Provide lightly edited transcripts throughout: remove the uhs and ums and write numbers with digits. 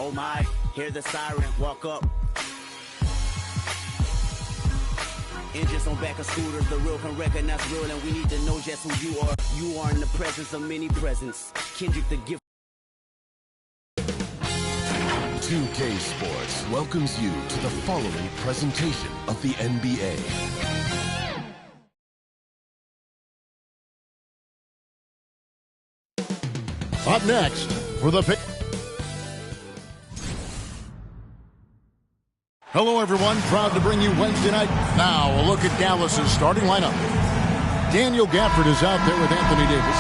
Oh my, hear the siren, walk up. Engines on back of scooters, the real can recognize real, and we need to know just who you are. You are in the presence of many presents. Kendrick the gift. 2K Sports welcomes you to the following presentation of the NBA. Up next for the pick. Hello, everyone. Proud to bring you Wednesday night. Now, a look at Dallas's starting lineup. Daniel Gafford is out there with Anthony Davis.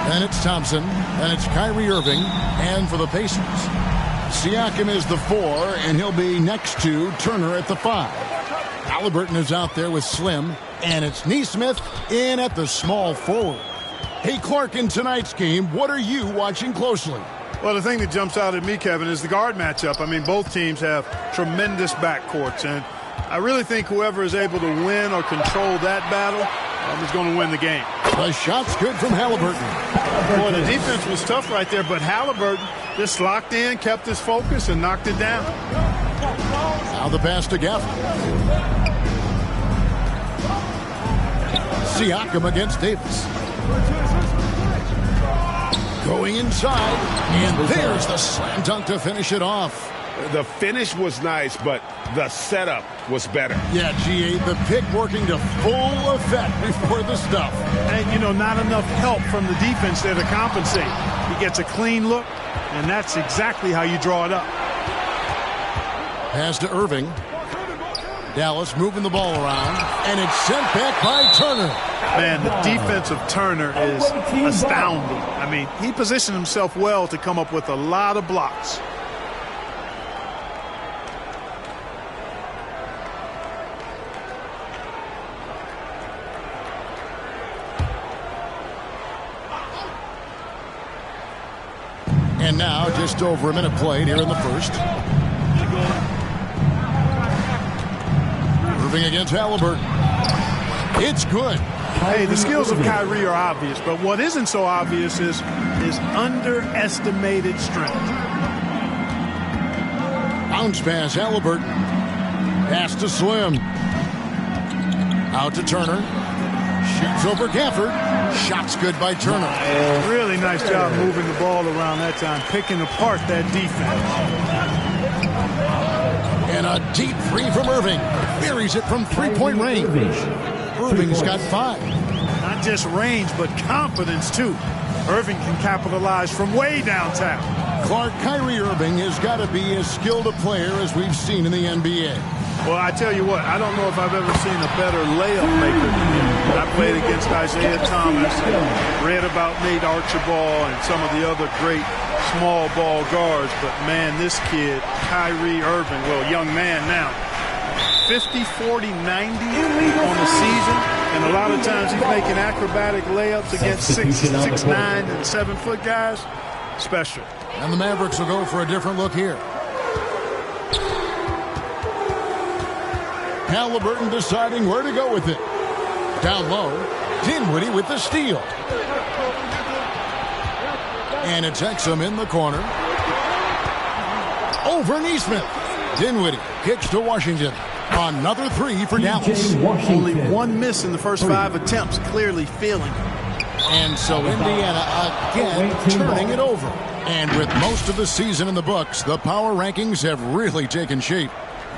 Then it's Thompson. Then it's Kyrie Irving. And for the Pacers, Siakam is the 4, and he'll be next to Turner at the 5. Halliburton is out there with Slim. And it's Nesmith in at the small forward. Hey, Clark, in tonight's game, what are you watching closely? Well, the thing that jumps out at me, Kevin, is the guard matchup. I mean, both teams have tremendous backcourts, and I really think whoever is able to win or control that battle is going to win the game. The shot's good from Halliburton. Boy, the defense was tough right there, but Halliburton just locked in, kept his focus, and knocked it down. Now the pass to Gafford. Siakam against Davis. Going inside, and there's the slam dunk to finish it off. The finish was nice, but the setup was better. Yeah, GA, the pick working to full effect before the stuff. And, you know, not enough help from the defense there to compensate. He gets a clean look, and that's exactly how you draw it up. Pass to Irving. Dallas moving the ball around, and it's sent back by Turner. Man, the defense of Turner is astounding. I mean, he positioned himself well to come up with a lot of blocks. And now, just over a minute played here in the first. Irving against Halliburton. It's good. Hey, the skills of Kyrie are obvious, but what isn't so obvious is his underestimated strength. Bounce pass, Halliburton. Pass to Slim. Out to Turner. Shoots over Gafford. Shot's good by Turner. Really nice job moving the ball around that time, picking apart that defense. And a deep three from Irving. Buries it from three-point range. Irving's got 5. Not just range, but confidence, too. Irving can capitalize from way downtown. Clark, Kyrie Irving has got to be as skilled a player as we've seen in the NBA. Well, I tell you what, I don't know if I've ever seen a better layup maker than him. I played against Isaiah Thomas and read about Nate Archibald and some of the other great small ball guards. But, man, this kid, Kyrie Irving, well, young man now, 50, 40, 90 on the season. And a lot of times he's making acrobatic layups against 6'9", and 7-foot guys. Special. And the Mavericks will go for a different look here. Halliburton deciding where to go with it. Down low, Dinwiddie with the steal. And it's Exum in the corner. Over Nesmith. Dinwiddie kicks to Washington. Another 3 for Dallas. Only 1 miss in the first 5 attempts, clearly feeling it. And so Indiana again turning it over. And with most of the season in the books, the power rankings have really taken shape.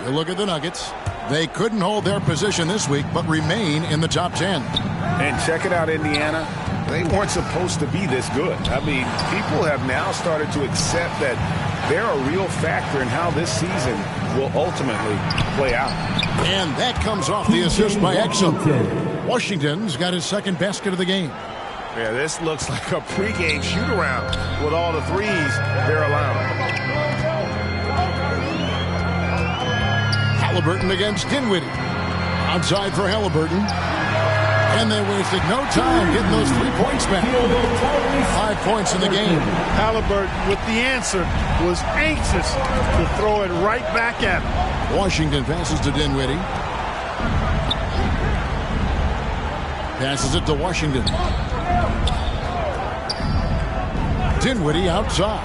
You look at the Nuggets. They couldn't hold their position this week, but remain in the top 10. And check it out, Indiana. They weren't supposed to be this good. I mean, people have now started to accept that they're a real factor in how this season will ultimately play out. And that comes off the assist by Exum. Washington's got his second basket of the game. Yeah, this looks like a pregame shoot-around with all the threes they're allowing. Halliburton against Dinwiddie. Outside for Halliburton. And they wasted no time getting those 3 points back. 5 points in the game. Halliburton, with the answer, was anxious to throw it right back at him. Washington passes to Dinwiddie. Passes it to Washington. Dinwiddie outside.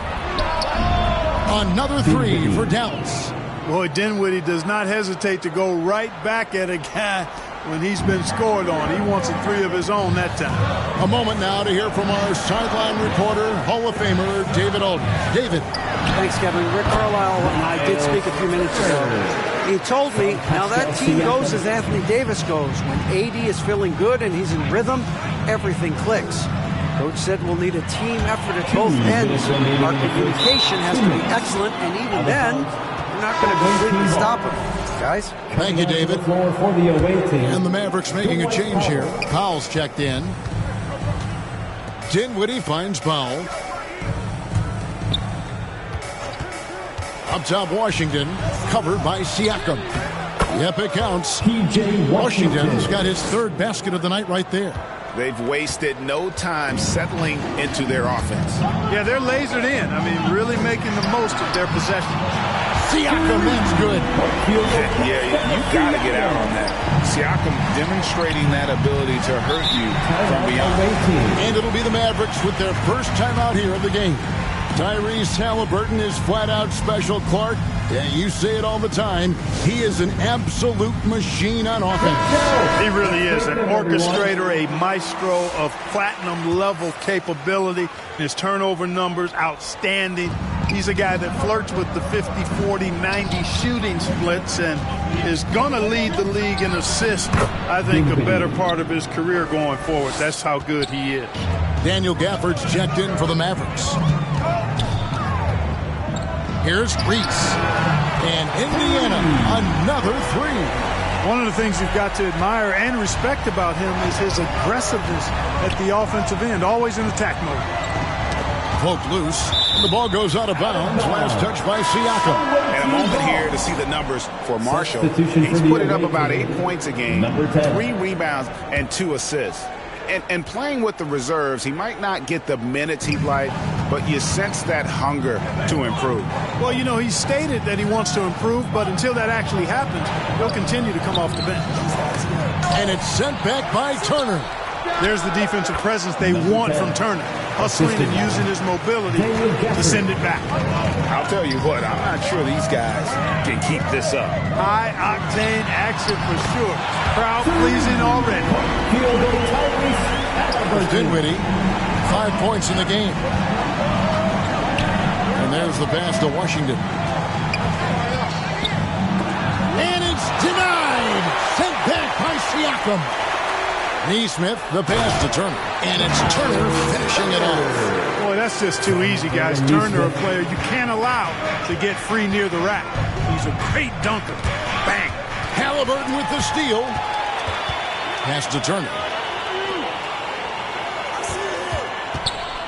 Another three for Dallas. Boy, Dinwiddie does not hesitate to go right back at a guy when he's been scored on. He wants a three of his own that time. A moment now to hear from our sideline reporter, Hall of Famer David Aldridge. David. Thanks, Kevin. Rick Carlisle and I did speak a few minutes ago. He told me, now that team goes as Anthony Davis goes. When AD is feeling good and he's in rhythm, everything clicks. Coach said we'll need a team effort at both ends. Our communication has to be excellent, and even then, we're not going to completely stop him. Guys? Thank you, David. And the Mavericks making a change here. Powell's checked in. Dinwiddie finds Powell. Up top, Washington, covered by Siakam. Yep, it counts. Washington's got his third basket of the night right there. They've wasted no time settling into their offense. Yeah, they're lasered in. I mean, really making the most of their possession. Siakam, that's good. Yeah, you got to get out on that. Siakam demonstrating that ability to hurt you from beyond. And it'll be the Mavericks with their first time out here of the game. Tyrese Halliburton is flat-out special, Clark. Yeah, you say it all the time. He is an absolute machine on offense. He really is an orchestrator, a maestro of platinum-level capability. His turnover numbers, outstanding. He's a guy that flirts with the 50, 40, 90 shooting splits and is going to lead the league in assists, I think, a better part of his career going forward. That's how good he is. Daniel Gafford's checked in for the Mavericks. Here's Reese. And Indiana, another three. One of the things you've got to admire and respect about him is his aggressiveness at the offensive end, always in attack mode. Poked loose. The ball goes out of bounds. Last touch by Siakam. And a moment here to see the numbers for Marshall. He's putting up about 8 points a game, 3 rebounds, and 2 assists. And playing with the reserves, he might not get the minutes he'd like, but you sense that hunger to improve. Well, you know, he stated that he wants to improve, but until that actually happens, he'll continue to come off the bench. And it's sent back by Turner. There's the defensive presence they want from Turner, hustling and using his mobility to send it back. I'll tell you what, I'm not sure these guys can keep this up. High-octane action for sure. Crowd pleasing already. Dinwiddie, 5 points in the game. And there's the pass to Washington. And it's denied. Sent back by Siakam. Neesmith, the pass to Turner. And it's Turner finishing it off. Boy, that's just too easy, guys. Turner, a player you can't allow to get free near the rack. He's a great dunker. Bang. Halliburton with the steal. Pass to Turner.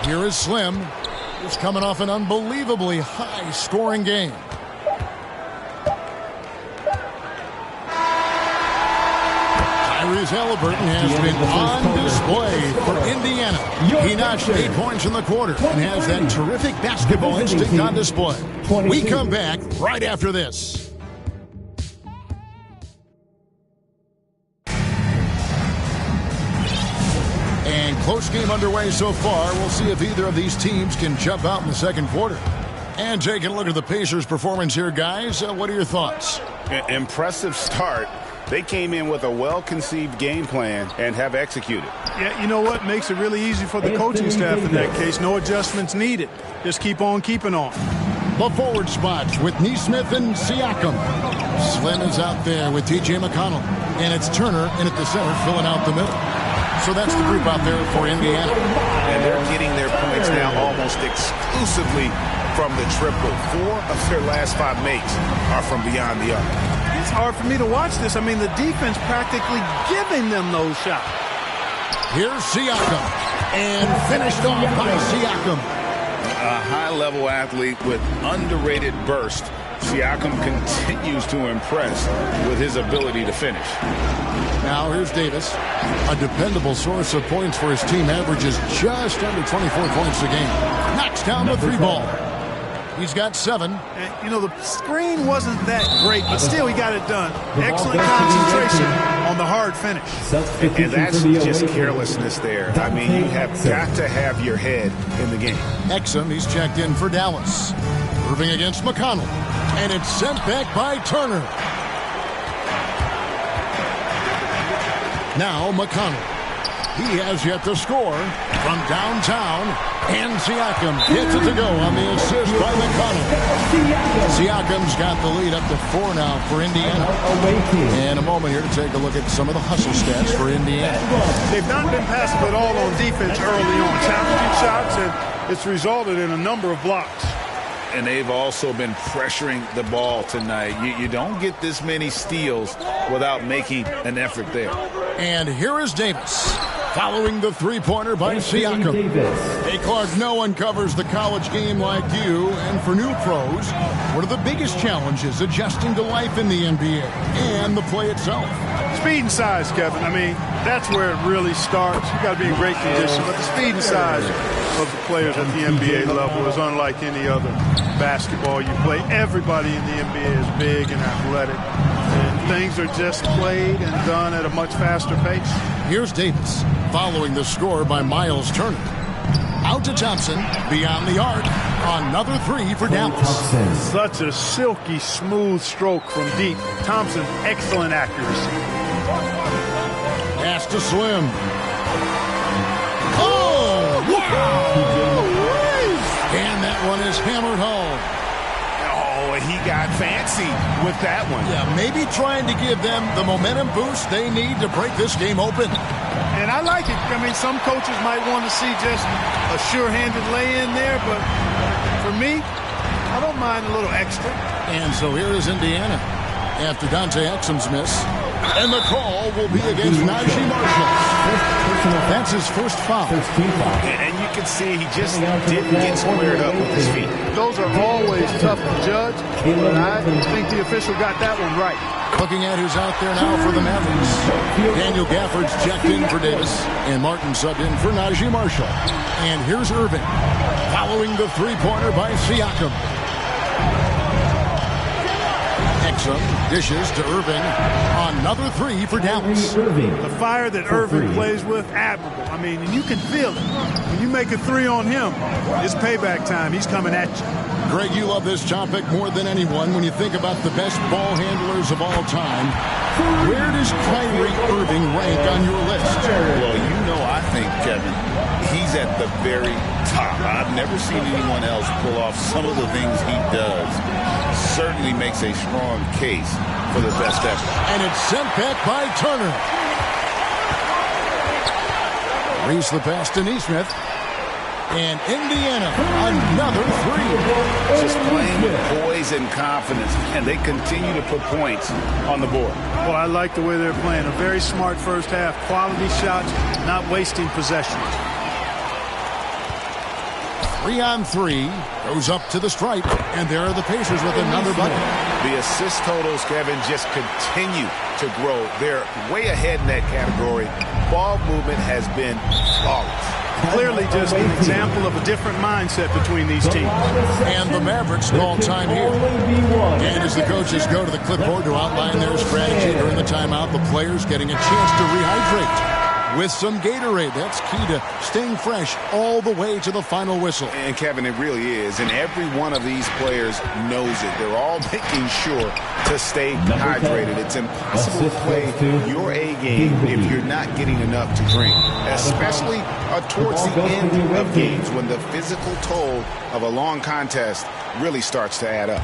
Here is Slim. He's coming off an unbelievably high-scoring game. Tyrese Halliburton has been on display for Indiana. He notched 8 points in the quarter and has that terrific basketball instinct on display. We come back right after this. And close game underway so far. We'll see if either of these teams can jump out in the second quarter. And taking a look at the Pacers' performance here, guys. What are your thoughts? Impressive start. They came in with a well-conceived game plan and have executed. Yeah, you know what? Makes it really easy for the coaching staff in that case. No adjustments needed. Just keep on keeping on. The forward spots with Neesmith and Siakam. Slim is out there with T.J. McConnell. And it's Turner in at the center filling out the middle. So that's the group out there for Indiana. And they're getting their points now almost exclusively from the triple. 4 of their last 5 makes are from beyond the arc. It's hard for me to watch this. I mean, the defense practically giving them those shots. Here's Siakam. And finished off by Siakam. A high-level athlete with underrated burst. Siakam continues to impress with his ability to finish. Now here's Davis. A dependable source of points for his team, averages just under 24 points a game. Knocks down the 3 ball. He's got 7. And, you know, the screen wasn't that great, but still he got it done. Excellent concentration on the hard finish. And that's just carelessness there. I mean, you have got to have your head in the game. Exum, he's checked in for Dallas. Irving against McConnell. And it's sent back by Turner. Now McConnell. He has yet to score from downtown. And Siakam gets it to go on the assist by McConnell. Siakam's got the lead up to 4 now for Indiana. And a moment here to take a look at some of the hustle stats for Indiana. They've not been passive at all on defense early on. Challenging shots, and it's resulted in a number of blocks. And they've also been pressuring the ball tonight. You don't get this many steals without making an effort there. And here is Davis. Following the three-pointer by Siakam. Hey, Clark, no one covers the college game like you. And for new pros, what are the biggest challenges adjusting to life in the NBA and the play itself? Speed and size, Kevin. I mean, that's where it really starts. You got to be in great condition. But the speed and size of the players at the NBA level is unlike any other basketball you play. Everybody in the NBA is big and athletic. And things are just played and done at a much faster pace. Here's Davis, following the score by Miles Turner. Out to Thompson, beyond the arc. Another three for Dallas. Such a silky, smooth stroke from deep. Thompson, excellent accuracy. Pass to Slim. Oh, wow! And that one is hammered home. Oh, he got fancy with that one. Yeah, maybe trying to give them the momentum boost they need to break this game open. And I like it. I mean, some coaches might want to see just a sure-handed lay-in there, but for me, I don't mind a little extra. And so here is Indiana after Dante Exum's miss. And the call will be against Najee Marshall. That's his first foul. And you can see he just didn't get squared up with his feet. Those are always tough to judge, but I think the official got that one right. Looking at who's out there now for the Mavericks. Daniel Gafford's checked in for Davis, and Martin subbed in for Najee Marshall. And here's Irving, following the three-pointer by Siakam. Exum dishes to Irving. Another three for Dallas. The fire that Irving plays with, admirable. I mean, and you can feel it. When you make a three on him, it's payback time. He's coming at you. Greg, you love this topic more than anyone when you think about the best ball handlers of all time. Where does Kyrie Irving rank on your list? Well, you know, I think, Kevin, he's at the very top. I've never seen anyone else pull off some of the things he does. Certainly makes a strong case for the best effort. And it's sent back by Turner. Reese the pass to Neesmith. And Indiana, another three. Just playing with poise and confidence, and they continue to put points on the board. Well, I like the way they're playing. A very smart first half. Quality shots, not wasting possessions. 3-on-3, goes up to the stripe, and there are the Pacers with another bucket. The assist totals, Kevin, just continue to grow. They're way ahead in that category. Ball movement has been flawless. Clearly just an example of a different mindset between these teams. And the Mavericks call time here. And as the coaches go to the clipboard to outline their strategy during the timeout, the players getting a chance to rehydrate with some Gatorade. That's key to staying fresh all the way to the final whistle. And, Kevin, it really is. And every one of these players knows it. They're all making sure to stay hydrated. It's impossible to play your A game if you're not getting enough to drink, especially towards the end of games when the physical toll of a long contest really starts to add up.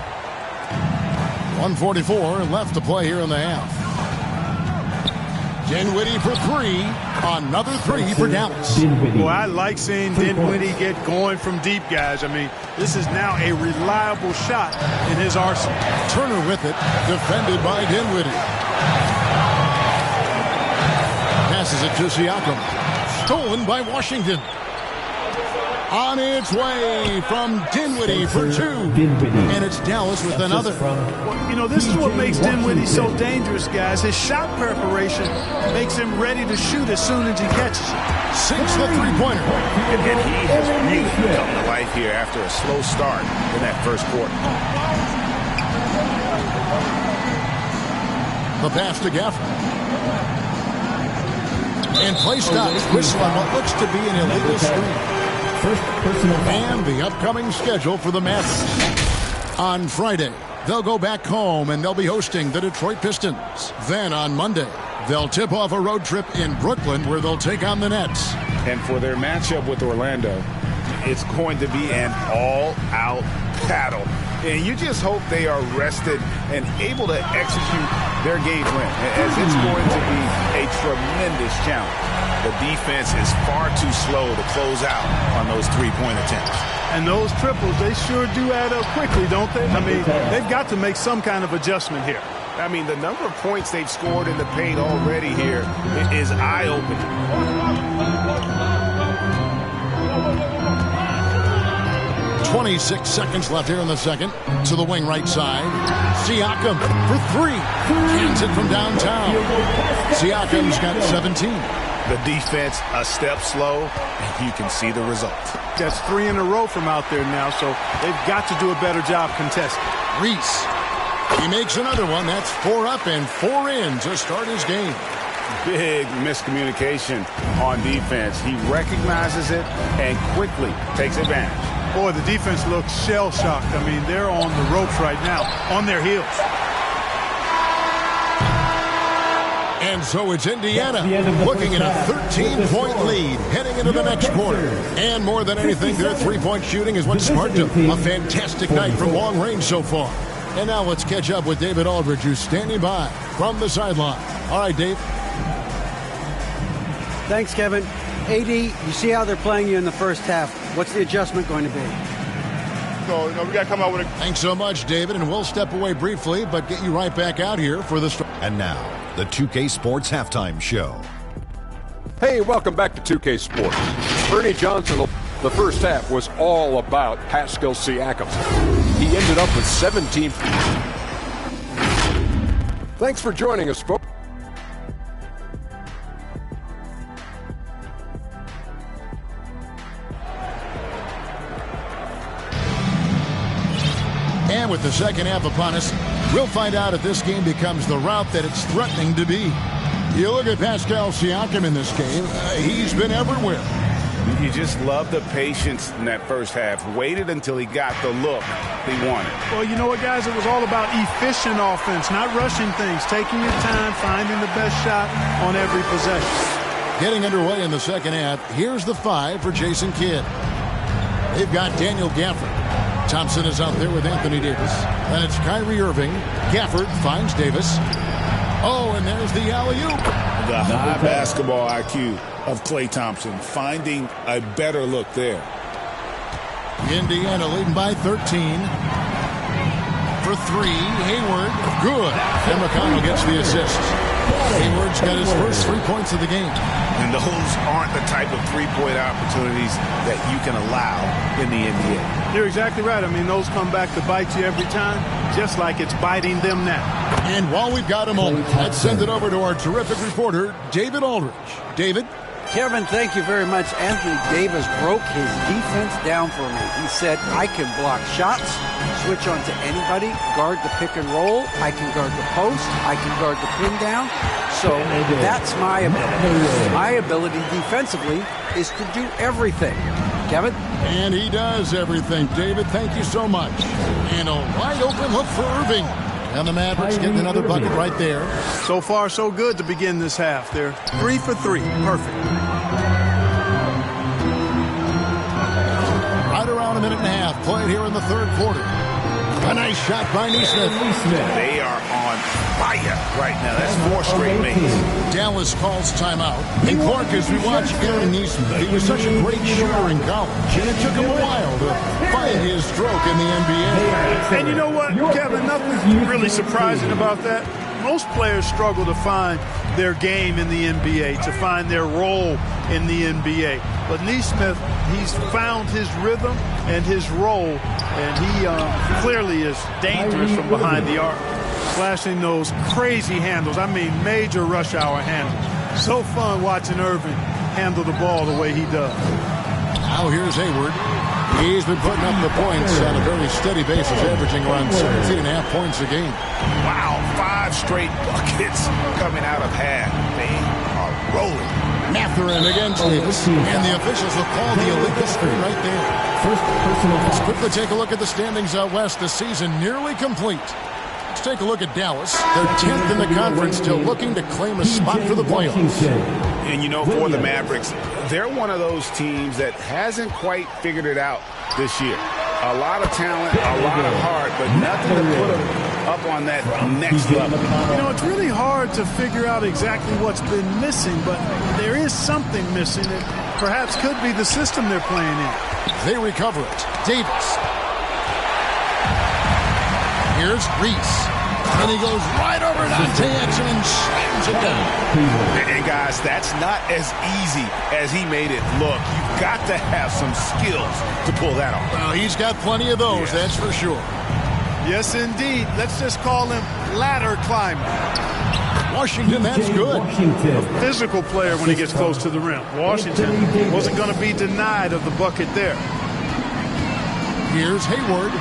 1:44 left to play here in the half. Dinwiddie for three. Another three for Dallas. Well, I like seeing Dinwiddie get going from deep, guys. I mean, this is now a reliable shot in his arsenal. Turner with it, defended by Dinwiddie. Passes it to Siakam. Stolen by Washington. On its way from Dinwiddie for two. And it's Dallas with another. Well, you know, this is what makes Dinwiddie so dangerous, guys. His shot preparation makes him ready to shoot as soon as he catches it. Sinks the three-pointer. And he has really come to life here after a slow start in that first quarter. The pass to Gafford. And play stops. Whistle on what looks to be an illegal screen. And the upcoming schedule for the Mavericks. On Friday, they'll go back home and they'll be hosting the Detroit Pistons. Then on Monday, they'll tip off a road trip in Brooklyn where they'll take on the Nets. And for their matchup with Orlando, it's going to be an all-out battle. And you just hope they are rested and able to execute their game plan, as it's going to be a tremendous challenge. The defense is far too slow to close out on those three-point attempts. And those triples, they sure do add up quickly, don't they? I mean, they've got to make some kind of adjustment here. I mean, the number of points they've scored in the paint already here is eye-opening. 26 seconds left here in the second. To the wing right side. Siakam for three. Cans it from downtown. Siakam's got 17. The defense a step slow, and you can see the result. That's 3 in a row from out there now, so they've got to do a better job contesting. Reese. He makes another one. That's 4 up and 4 in to start his game. Big miscommunication on defense. He recognizes it and quickly takes advantage. Boy, the defense looks shell-shocked. I mean, they're on the ropes right now, on their heels. And so it's Indiana looking at a 13-point lead heading into the next quarter. And more than anything, their three-point shooting is what sparked a fantastic night from long range so far. And now let's catch up with David Aldridge, who's standing by from the sideline. All right, Dave. Thanks, Kevin. AD, you see how they're playing you in the first half. What's the adjustment going to be? So, we got to come out with a... Thanks so much, David, and we'll step away briefly, but get you right back out here for the... And now, the 2K Sports Halftime Show. Hey, welcome back to 2K Sports. Ernie Johnson, the first half was all about Pascal Siakam. He ended up with 17. Thanks for joining us, folks. And with the second half upon us, we'll find out if this game becomes the route that it's threatening to be. You look at Pascal Siakam in this game, he's been everywhere. You just love the patience in that first half. Waited until he got the look he wanted. Well, you know what, guys? It was all about efficient offense, not rushing things, taking your time, finding the best shot on every possession. Getting underway in the second half, here's the 5 for Jason Kidd. They've got Daniel Gafford. Thompson is out there with Anthony Davis. And it's Kyrie Irving. Gafford finds Davis. Oh, and there's the alley-oop. The high basketball IQ of Klay Thompson, finding a better look there. Indiana leading by 13. For 3, Hayward, good. And McConnell gets the assist. Hayward's got his first 3 points of the game. And those aren't the type of three-point opportunities that you can allow in the NBA. You're exactly right. I mean, those come back to bite you every time, just like it's biting them now. And while we've got a moment, let's send it over to our terrific reporter, David Aldridge. David? Kevin, thank you very much. Anthony Davis broke his defense down for me. He said, I can block shots, switch on to anybody, guard the pick and roll, I can guard the post, I can guard the pin down. So that's my ability. My ability defensively is to do everything. Kevin? And he does everything. David, thank you so much. And a wide open look for Irving. And the Mavericks getting another bucket right there. So far, so good to begin this half. They're 3 for 3. Perfect. Right around a minute and a half played here in the third quarter. A nice shot by Neesmith. They are on fire right now. That's 4 straight makes. Dallas calls timeout. And Clark, as we watch Aaron Neesmith, he was such a great shooter in college, and it took him a while to find his stroke in the NBA. And you know what, Kevin, nothing really surprising about that. Most players struggle to find their game in the NBA, to find their role in the NBA. But Neesmith, he's found his rhythm and his role, and he clearly is dangerous from behind the arc. Flashing those crazy handles, I mean major rush hour handles. So fun watching Irving handle the ball the way he does. Now here's Hayward. He's been putting up the points on a very steady basis, averaging around 17.5 points a game. Wow, 5 straight buckets coming out of half. They are rolling. Matherin against Davis, and the officials will call the illegal screen right there. Let's quickly take a look at the standings out west. The season nearly complete. Let's take a look at Dallas. They're 10th in the conference, still looking to claim a spot for the playoffs. And, you know, for the Mavericks, they're one of those teams that hasn't quite figured it out this year. A lot of talent, a lot of heart, but nothing to put them up on that next level. You know, it's really hard to figure out exactly what's been missing, but there is something missing that perhaps could be the system they're playing in. They recover it. Davis. Here's Reese. And he goes right over Dante Exum and slams it down. And guys, that's not as easy as he made it look. You've got to have some skills to pull that off. Well, he's got plenty of those, that's for sure. Yes, indeed. Let's just call him ladder climber. Washington, that's good. A physical player when he gets close to the rim. Washington wasn't going to be denied of the bucket there. Here's Hayward.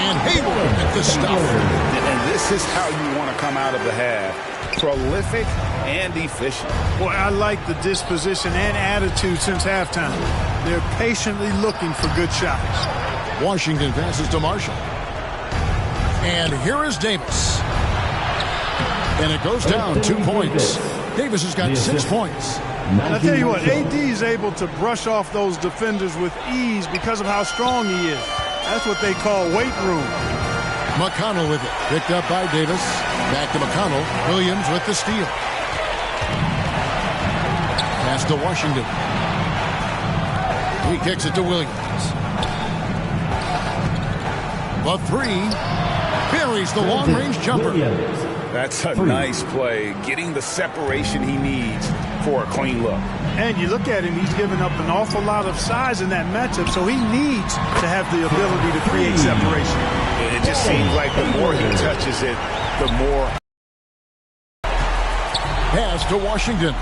And Hayward at the stop. And this is how you want to come out of the half. Prolific and efficient. Boy, I like the disposition and attitude since halftime. They're patiently looking for good shots. Washington passes to Marshall. And here is Davis. And it goes down 2 points. Davis has got 6 points. And I tell you what, AD is able to brush off those defenders with ease because of how strong he is. That's what they call weight room. McConnell with it. Picked up by Davis. Back to McConnell. Williams with the steal. Pass to Washington. He kicks it to Williams. The three. Buries the long-range jumper. That's a nice play. Getting the separation he needs for a clean look. And you look at him, he's given up an awful lot of size in that matchup, so he needs to have the ability to create separation. And it just seems like the more he touches it, the more. Pass to Washington.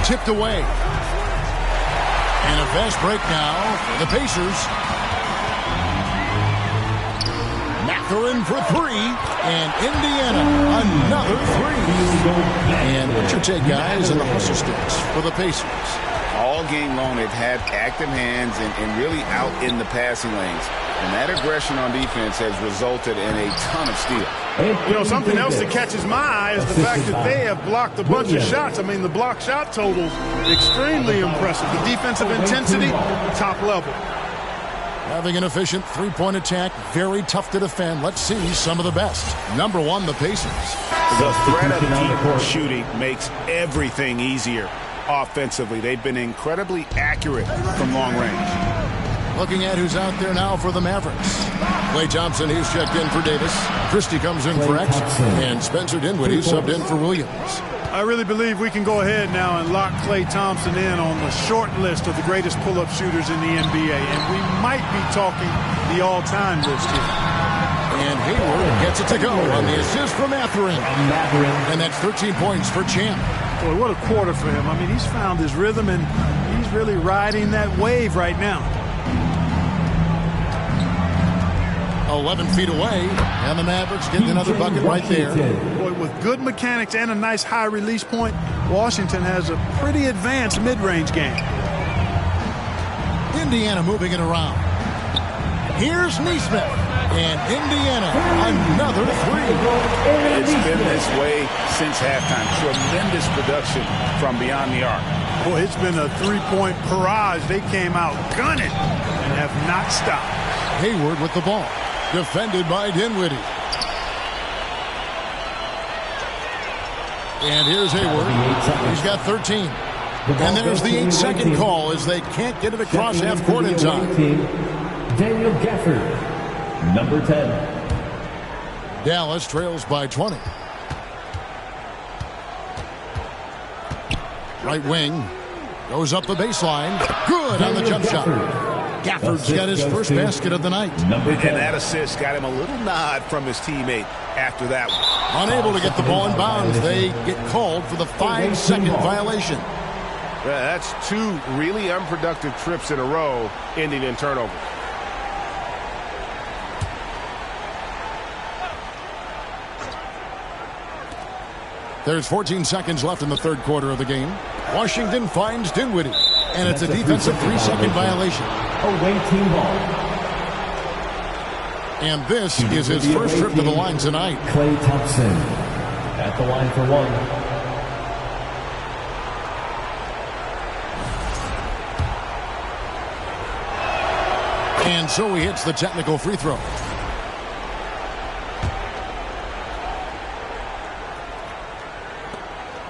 Tipped away. And a fast break now for the Pacers. Matherin for three. And Indiana, another three. And what's your take, guys, in the hustle sticks for the Pacers? All game long, they've had active hands and really out in the passing lanes. And that aggression on defense has resulted in a ton of steals. You know, something else that catches my eye is the fact that they have blocked a bunch of shots. I mean, the block shot totals, extremely impressive. The defensive intensity, top level. Having an efficient three-point attack, very tough to defend. Let's see some of the best. Number one, the Pacers. The threat of deep shooting makes everything easier offensively. They've been incredibly accurate from long range. Looking at who's out there now for the Mavericks. Klay Thompson, he's checked in for Davis. Christie comes in for X. And Spencer Dinwiddie subbed in for Williams. I really believe we can go ahead now and lock Klay Thompson in on the short list of the greatest pull-up shooters in the NBA. And we might be talking the all-time list here. And Hayward gets it to go on the assist from Matherin. And that's 13 points for Champ. Boy, what a quarter for him. I mean, he's found his rhythm, and he's really riding that wave right now. 11 feet away, and the Mavericks getting another bucket right there. Boy, with good mechanics and a nice high release point, Washington has a pretty advanced mid-range game. Indiana moving it around. Here's Neesmith, and Indiana, another three. It's been this way since halftime. Tremendous production from beyond the arc. Boy, it's been a three-point barrage. They came out gunning and have not stopped. Hayward with the ball. Defended by Dinwiddie. And here's Hayward. He's got 13. And there's the 8-second call as they can't get it across half court in time. Daniel Gafford, number 10. Dallas trails by 20. Right wing. Goes up the baseline. Good on the jump shot. Gafford's got his first basket of the night. And that assist got him a little nod from his teammate after that one. Unable to get the ball in bounds. They get called for the 5-second violation. That's two really unproductive trips in a row, ending in turnover. There's 14 seconds left in the third quarter of the game. Washington finds Dinwiddie, and it's a defensive 3-second violation. Away team ball. And this is his first trip to the line tonight. Klay Thompson at the line for one. And so he hits the technical free throw.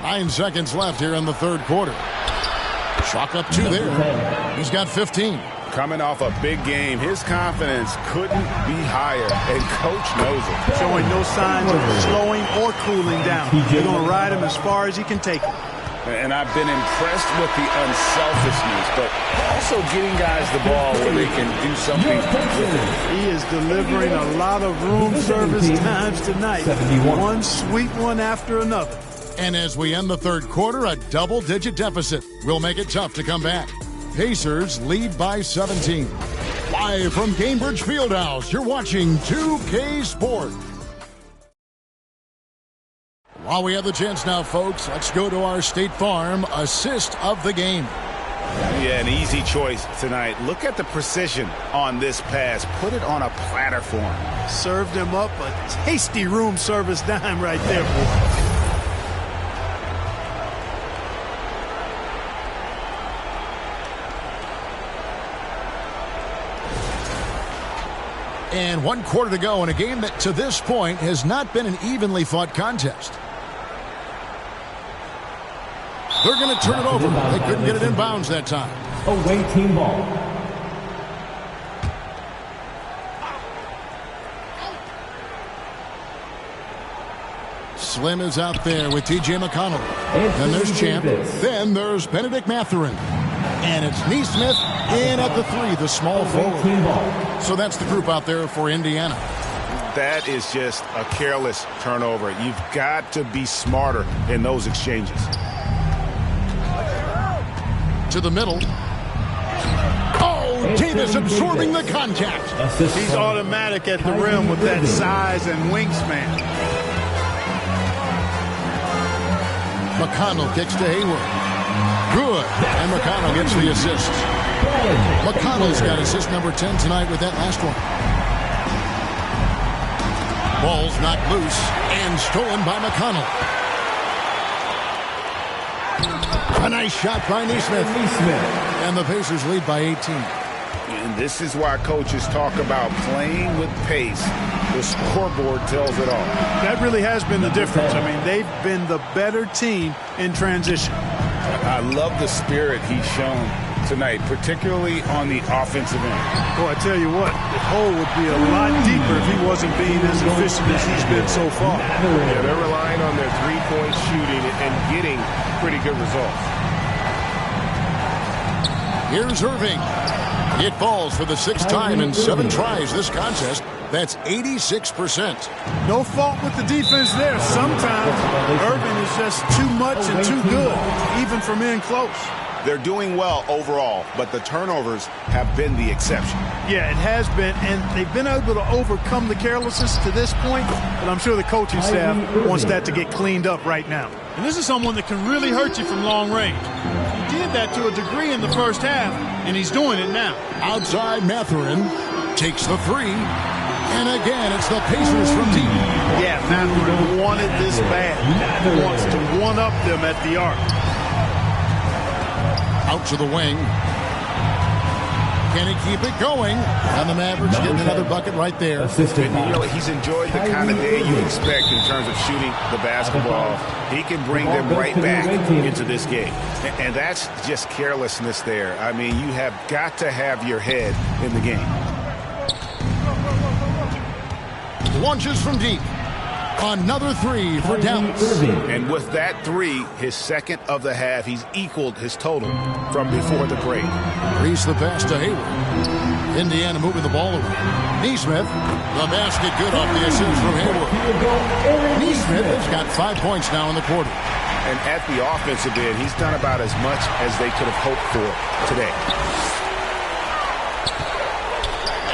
Nine seconds left here in the third quarter. Chalk up 2 there. He's got 15. Coming off a big game, his confidence couldn't be higher, and coach knows it. Showing no signs of slowing or cooling down. He's going to ride him as far as he can take it. And I've been impressed with the unselfishness, but also getting guys the ball where they can do something with it. He is delivering a lot of room service times tonight. One sweet one after another. And as we end the third quarter, a double-digit deficit will make it tough to come back. Pacers lead by 17. Live from Cambridge Fieldhouse, you're watching 2K Sport. While we have the chance now, folks, let's go to our State Farm assist of the game. Yeah, an easy choice tonight. Look at the precision on this pass. Put it on a platter for him. Served him up a tasty room service dime right there, boy. And 1 quarter to go in a game that to this point has not been an evenly fought contest. They're going to turn it over. They couldn't get it in bounds that time. Away team ball. Slim is out there with T.J. McConnell. Then there's Champ. Then there's Benedict Mathurin. And it's Neesmith in at the 3, the small forward. So that's the group out there for Indiana. That is just a careless turnover. You've got to be smarter in those exchanges. To the middle. Oh, Davis absorbing the contact. He's automatic at the rim with that size and wingspan. McConnell kicks to Hayward. Good. And McConnell gets the assist. McConnell's got assist number 10 tonight with that last one. Ball's knocked loose and stolen by McConnell. A nice shot by Neesmith. And the Pacers lead by 18. And this is why coaches talk about playing with pace. The scoreboard tells it all. That really has been the difference. I mean, they've been the better team in transition. I love the spirit he's shown tonight, particularly on the offensive end. Boy, I tell you what, the hole would be a lot deeper if he wasn't being as efficient as he's been so far. Yeah, they're relying on their three-point shooting and getting pretty good results. Here's Irving. It falls for the 6th time in 7 tries this contest. That's 86%. No fault with the defense there. Sometimes Irving is just too much and too good, even from in close. They're doing well overall, but the turnovers have been the exception. Yeah, it has been, and they've been able to overcome the carelessness to this point, but I'm sure the coaching staff wants that to get cleaned up right now. And this is someone that can really hurt you from long range. He did that to a degree in the first half, and he's doing it now. Outside Mathurin takes the 3. And again, it's the Pacers from deep. Yeah, Mathurin wanted this bad. He wants to one-up them at the arc. Out to the wing. Can he keep it going? And the Mavericks getting another bucket right there. And, you know, he's enjoyed the kind of day you expect in terms of shooting the basketball. He can bring them right back into this game. And that's just carelessness there. I mean, you have got to have your head in the game. Launches from deep. Another 3 for Dallas. And with that 3, his second of the half, he's equaled his total from before the break. Reese the pass to Hayward. Indiana moving the ball away. Neesmith, the basket good off the assist from Hayward. Neesmith has got 5 points now in the quarter. And at the offensive end, he's done about as much as they could have hoped for today.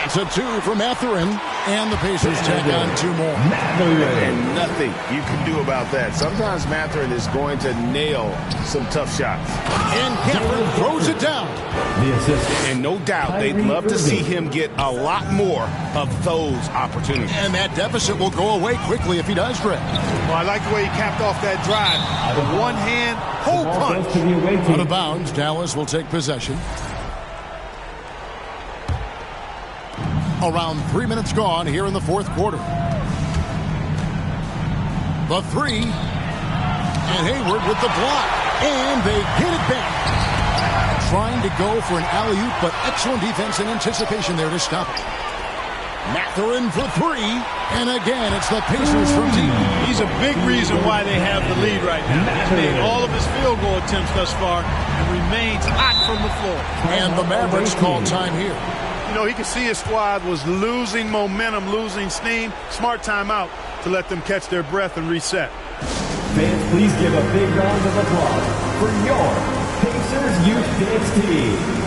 That's a 2 for Mathurin. And the Pacers tag on 2 more. And nothing you can do about that. Sometimes Mathurin is going to nail some tough shots. And Gafford throws it down. The assist. And no doubt they'd love to see him get a lot more of those opportunities. And that deficit will go away quickly if he does drift. Well, I like the way he capped off that drive. The one-hand hole punch. Out of bounds, Dallas will take possession. Around 3 minutes gone here in the 4th quarter. The 3. And Hayward with the block. And they get it back. Trying to go for an alley-oop, but excellent defense and anticipation there to stop it. Mathurin for 3. And again, it's the Pacers from deep. He's a big reason why they have the lead right now. He's made all of his field goal attempts thus far and remains hot from the floor. And the Mavericks call time here. You know, he could see his squad was losing momentum, losing steam. Smart timeout to let them catch their breath and reset. Fans, please give a big round of applause for your Pacers Youth Dance Team.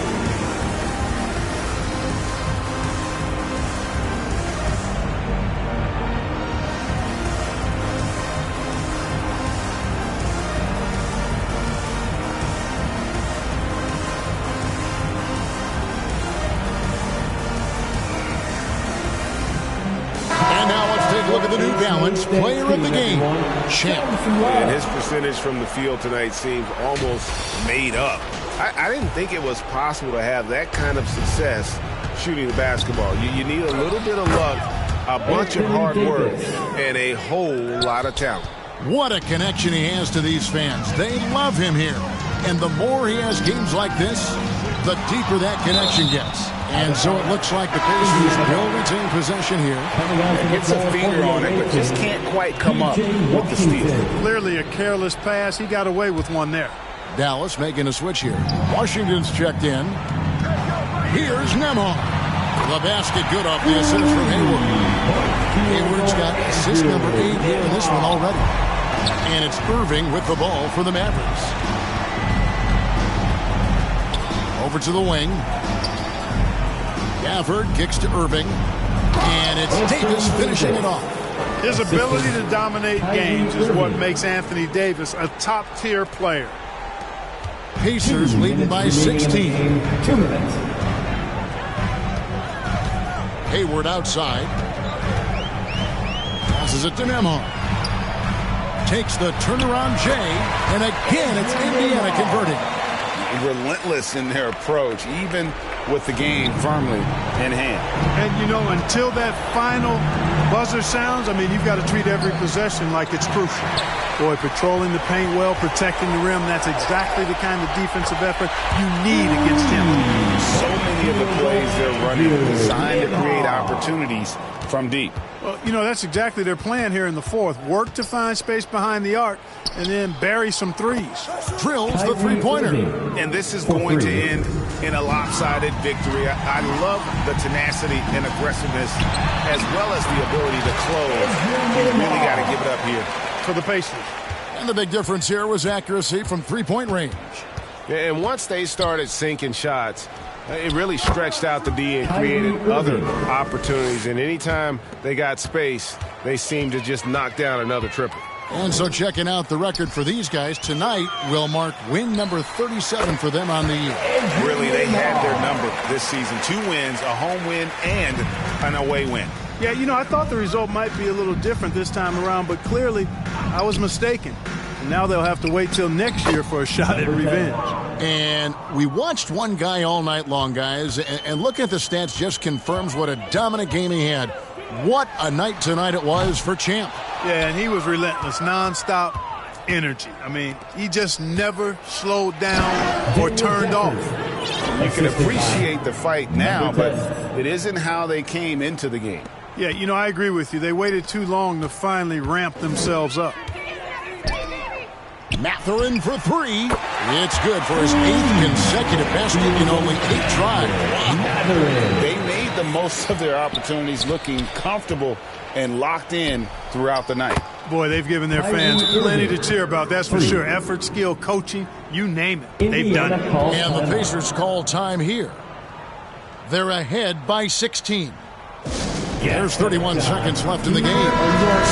Player of the game, Champ. And his percentage from the field tonight seems almost made up. I didn't think it was possible to have that kind of success shooting the basketball. You need a little bit of luck, a bunch of hard work, and a whole lot of talent. What a connection he has to these fans. They love him here. And the more he has games like this, the deeper that connection gets. And so it looks like the Pacers will retain possession here. Gets a finger on it, but just can't quite come up with the steal. Clearly a careless pass. He got away with one there. Dallas making a switch here. Washington's checked in. Here's Nembhard. The basket good off the assist from Hayward. Hayward's got assist number 8 here in this one already. And it's Irving with the ball for the Mavericks. Over to the wing. Gafford kicks to Irving. And it's Davis finishing it off. His ability to dominate games is what makes Anthony Davis a top-tier player. Pacers leading by 16. 2 minutes. Hayward outside. Passes it to Nembhard. Takes the turnaround J. And again, it's Indiana converting. Relentless in their approach, even with the game firmly in hand. And, you know, until that final buzzer sounds, I mean, you've got to treat every possession like it's crucial. Boy, patrolling the paint well, protecting the rim, that's exactly the kind of defensive effort you need against him. So many of the plays they're running are designed to create opportunities from deep. Well, you know, that's exactly their plan here in the 4th. Work to find space behind the arc and then bury some threes. Drills the three-pointer. And this is going to end in a lopsided victory. I love the tenacity and aggressiveness as well as the ability to close. You really got to give it up here for the Pacers. And the big difference here was accuracy from three-point range. And once they started sinking shots, it really stretched out the D and created other opportunities. And anytime they got space, they seemed to just knock down another triple. And so checking out the record for these guys, tonight will mark win number 37 for them on the year. Really, they had their number this season. 2 wins, a home win, and an away win. Yeah, you know, I thought the result might be a little different this time around, but clearly I was mistaken. And now they'll have to wait till next year for a shot at revenge. And we watched one guy all night long, guys, and looking at the stats just confirms what a dominant game he had. What a night tonight it was for Champ. Yeah, and he was relentless, nonstop energy. I mean, he just never slowed down or turned off. You can appreciate the fight now, but it isn't how they came into the game. Yeah, you know, I agree with you. They waited too long to finally ramp themselves up. Mathurin for 3. It's good for his 8th consecutive basket in only 8 tries. Wow. They made the most of their opportunities, looking comfortable and locked in throughout the night. Boy, they've given their fans plenty to cheer about, that's for sure. Effort, skill, coaching, you name it. They've done it. And the Pacers call time here. They're ahead by 16. There's 31 seconds left in the game.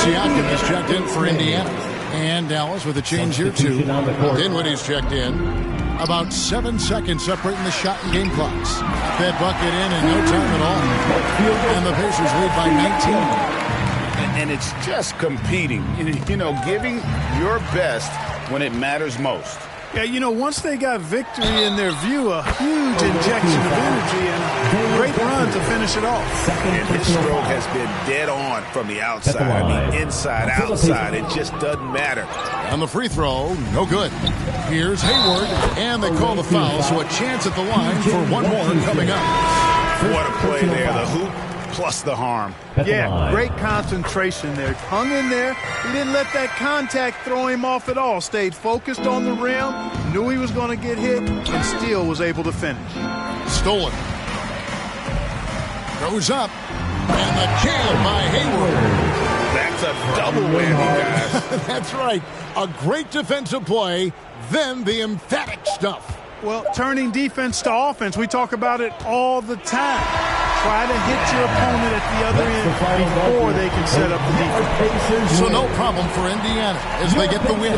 Siakam is checked in for Indiana. And Dallas with a change here, too. Dinwiddie's checked in. About 7 seconds separating the shot and game clocks. That bucket in no time at all. And the Pacers lead by 19. And it's just competing. You know, giving your best when it matters most. Yeah, you know, once they got victory in their view, a huge injection of energy and great run to finish it off. And his stroke has been dead on from the outside. I mean, inside, outside, it just doesn't matter. On the free throw, no good. Here's Hayward, and they call the foul, so a chance at the line for one more coming up. What a play there, the hoop plus the harm. Yeah, great concentration there. Hung in there. He didn't let that contact throw him off at all. Stayed focused on the rim, knew he was going to get hit, and still was able to finish. Stolen. Goes up, and the jam by Hayward. That's a double whammy, guys. That's right. A great defensive play, then the emphatic stuff. Well, turning defense to offense, we talk about it all the time. Try to hit your opponent at the other end before they can set up the defense. So no problem for Indiana as they get the win.